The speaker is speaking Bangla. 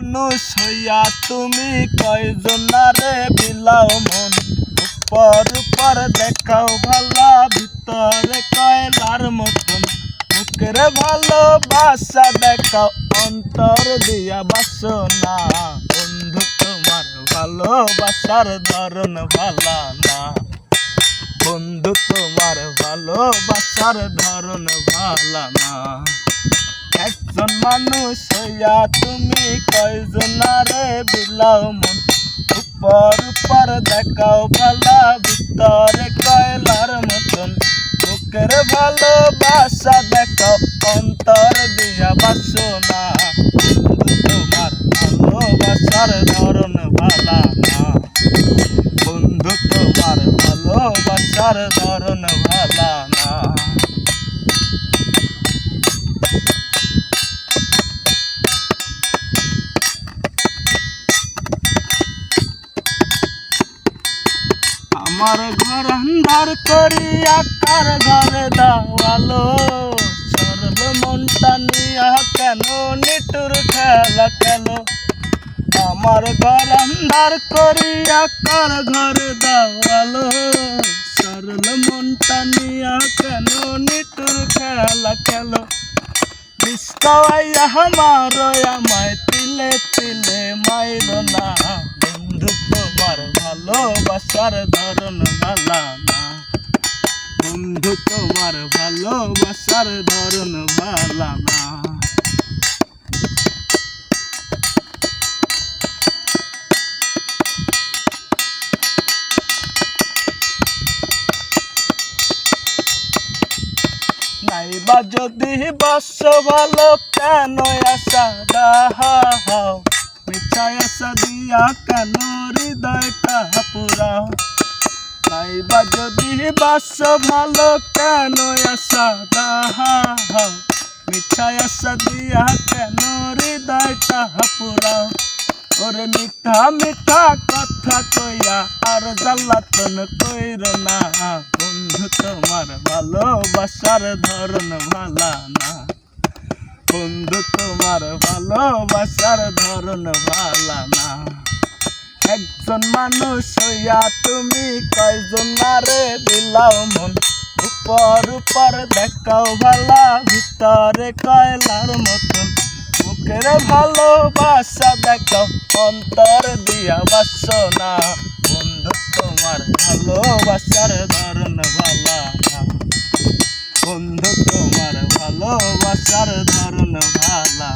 মানুষ হইয়া তুমি কয়জনারে বিলাও মন। উপর উপর দেখাও ভালা, ভিতরে কয়লার মতন। মুখের ভালোবাসা দেখাও, অন্তর দিয়া বাসনা। বন্ধু তোমার ভালোবাসার ধরন ভালা না। বন্ধু তোমার ভালোবাসার ধরন ভালা না। একজন মানুষ হইয়া তুমি কয়জনারে বিলাও মন। উপর উপর দেখাও ভালা, ভিতরে কয়লার মতন। বুকের ভালোবাসা দেখাও, অন্তর দিয়া বাসনা। বন্ধু তোমার ভালোবাসার ধরন ভালা না। বন্ধু তোমার ভালোবাসার ধরন ভালা না। আমার ঘর আন্ধার করিয়া কার ঘরে দাওয়ালো। সরল মনটা নিয়া কেন নিটুর খেলা খেলো। আমার ঘর আন্ধার করিয়া কার ঘরে দাওয়ালো। সরল মনটা নিয়া কেন নিটুর খেলা খেলো। বিস্তাওয়াইয়া আমার আমায় তিলে তিলে মাইল না। বন্ধু তোমার ভালোবাসার ধরন ভালা না। বন্ধু তোমার ভালোবাসার ধরন ভালা না। নাইবা যদি বাস ভালো কেন আশা দাহাও। মিছায় আশা দিয়া কেন হৃদয়টা পুরাও। নাইবা যদি বাস ভালো কেন আশা দাহাও। মিছায় আশা দিয়া কেন হৃদয়টা পুরাও। ওরে মিঠা মিঠা কথা কইয়া আর জ্বালাতন কইর না। বন্ধু তোমার ভালোবাসার ধরন ভালা না। বন্ধু তোমার ভালোবাসার ধরন ভালা না। একজন মানুষ হইয়া তুমি কয়জনারে বিলাও মন। উপর উপর দেখাও ভালা, ভিতরে কয়লার মতন। মুখের ভালোবাসা দেখাও, অন্তর দিয়া বাসনা। বন্ধু তোমার ভালোবাসার ধরন ভালা না। বন্ধু তোমার ভালোবাসার ধরন ভালা না।